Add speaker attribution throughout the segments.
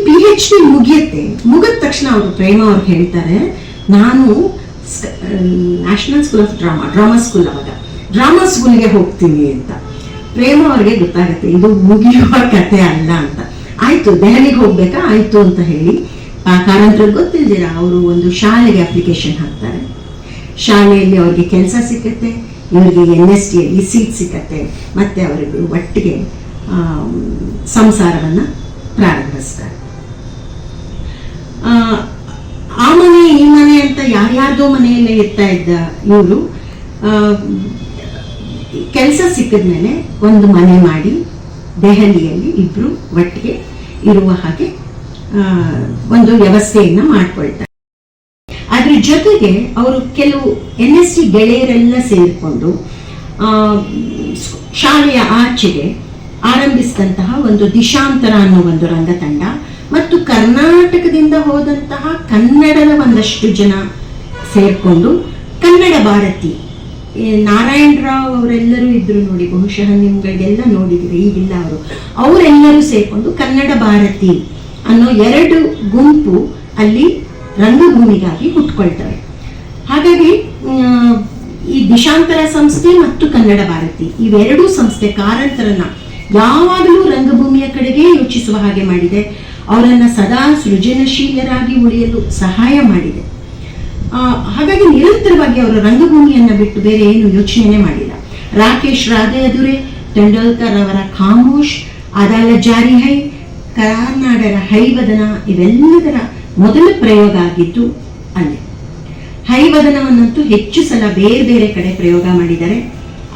Speaker 1: PhD ಮುಗಿದ ತಕ್ಷಣ ಅವರು ಪ್ರೇಮ ಅವ್ರು ಹೇಳ್ತಾರೆ, ನಾನು national school of drama school, ಅವಾಗ ಡ್ರಾಮಾ ಸ್ಕೂಲ್ಗೆ ಹೋಗ್ತೀನಿ ಅಂತ. ಪ್ರೇಮ ಅವ್ರಿಗೆ ಗೊತ್ತಾಗುತ್ತೆ ಇದು ಮುಗಿಯುವ ಕತೆ ಅಲ್ಲ ಅಂತ. ಆಯ್ತು, ದೆಹಲಿಗೆ ಹೋಗ್ಬೇಕಾ, ಆಯ್ತು ಅಂತ ಹೇಳಿ ಕಾರಂತರಿಗೆ ಗೊತ್ತಿಲ್ದಿರ ಅವರು ಒಂದು ಶಾಲೆಗೆ ಅಪ್ಲಿಕೇಶನ್ ಹಾಕ್ತಾರೆ. ಶಾಲೆಯಲ್ಲಿ ಅವ್ರಿಗೆ ಕೆಲಸ ಸಿಕ್ಕತ್ತೆ, ಇವರಿಗೆ NST ಯಲ್ಲಿ ಸೀಟ್ ಸಿಕ್ಕತ್ತೆ, ಮತ್ತೆ ಅವರಿಗೂ ಒಟ್ಟಿಗೆ ಸಂಸಾರವನ್ನ ಪ್ರಾರಂಭಿಸ್ತಾರೆ. ಆ ಮನೆ ಈ ಮನೆ ಅಂತ ಯಾರ್ಯಾರ್ದೋ ಮನೆಯಲ್ಲೇ ಇರ್ತಾ ಇದ್ದ ಇವರು ಕೆಲಸ ಸಿಕ್ಕಿದ್ಮೇಲೆ ಒಂದು ಮನೆ ಮಾಡಿ ದೆಹಲಿಯಲ್ಲಿ ಇಬ್ರು ಒಟ್ಟಿಗೆ ಇರುವ ಹಾಗೆ ಒಂದು ವ್ಯವಸ್ಥೆಯನ್ನ ಮಾಡ್ಕೊಳ್ತಾರೆ. ಅದ್ರ ಜೊತೆಗೆ ಅವರು ಕೆಲವು NST ಗೆಳೆಯರೆಲ್ಲ ಸೇರಿಕೊಂಡು ಶಾಲೆಯ ಆಚೆಗೆ ಆರಂಭಿಸಿದಂತಹ ಒಂದು ದಿಶಾಂತರ ಅನ್ನೋ ಒಂದು ರಂಗತಂಡ ಮತ್ತು ಕರ್ನಾಟಕದಿಂದ ಹೋದಂತಹ ಕನ್ನಡದ ಒಂದಷ್ಟು ಜನ ಸೇರ್ಕೊಂಡು ಕನ್ನಡ ಭಾರತಿ, ನಾರಾಯಣ ರಾವ್ ಅವರೆಲ್ಲರೂ ಇದ್ರು ನೋಡಿ, ಬಹುಶಃ ನಿಮ್ಗಳಿಗೆಲ್ಲ ನೋಡಿದಿರಿ, ಈಗಿಲ್ಲ ಅವರೆಲ್ಲರೂ ಸೇರ್ಕೊಂಡು ಕನ್ನಡ ಭಾರತಿ ಅನ್ನೋ 2 ಗುಂಪು ಅಲ್ಲಿ ರಂಗಭೂಮಿಗಾಗಿ ಹುಟ್ಕೊಳ್ತವೆ. ಹಾಗಾಗಿ ಈ ದಿಶಾಂತರ ಸಂಸ್ಥೆ ಮತ್ತು ಕನ್ನಡ ಭಾರತಿ ಇವೆರಡೂ ಸಂಸ್ಥೆ ಕಾರಂತರನ್ನ ಯಾವಾಗಲೂ ರಂಗಭೂಮಿಯ ಕಡೆಗೆ ಯೋಚಿಸುವ ಹಾಗೆ ಮಾಡಿದೆ, ಅವರನ್ನ ಸದಾ ಸೃಜನಶೀಲರಾಗಿ ಉಳಿಯಲು ಸಹಾಯ ಮಾಡಿದೆ. ಹಾಗಾಗಿ ನಿರಂತರವಾಗಿ ಅವರು ರಂಗಭೂಮಿಯನ್ನ ಬಿಟ್ಟು ಬೇರೆ ಏನು ಯೋಚನೆ ಮಾಡಿಲ್ಲ. ರಾಕೇಶ್ ರಾಧೆ ಅದುರೆ, ತೆಂಡೂಲ್ಕರ್ ಅವರ ಖಾಮೋಶ್, ಅದಾಲ ಜಾರಿ ಹೈ, ಕರಾನಾಡರ ಹೈವದನ ಇವೆಲ್ಲದರ ಮೊದಲ ಪ್ರಯೋಗ ಆಗಿದ್ದು ಅಲ್ಲೇ. ಹೈವದನವನ್ನಂತೂ ಹೆಚ್ಚು ಸಲ ಬೇರೆ ಬೇರೆ ಕಡೆ ಪ್ರಯೋಗ ಮಾಡಿದ್ದಾರೆ.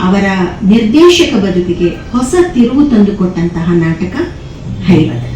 Speaker 1: ಅವರ ನಿರ್ದೇಶಕ ಬದುಕಿಗೆ ಹೊಸ ತಿರುವು ತಂದುಕೊಟ್ಟಂತಹ ನಾಟಕ ಹೈವದನ.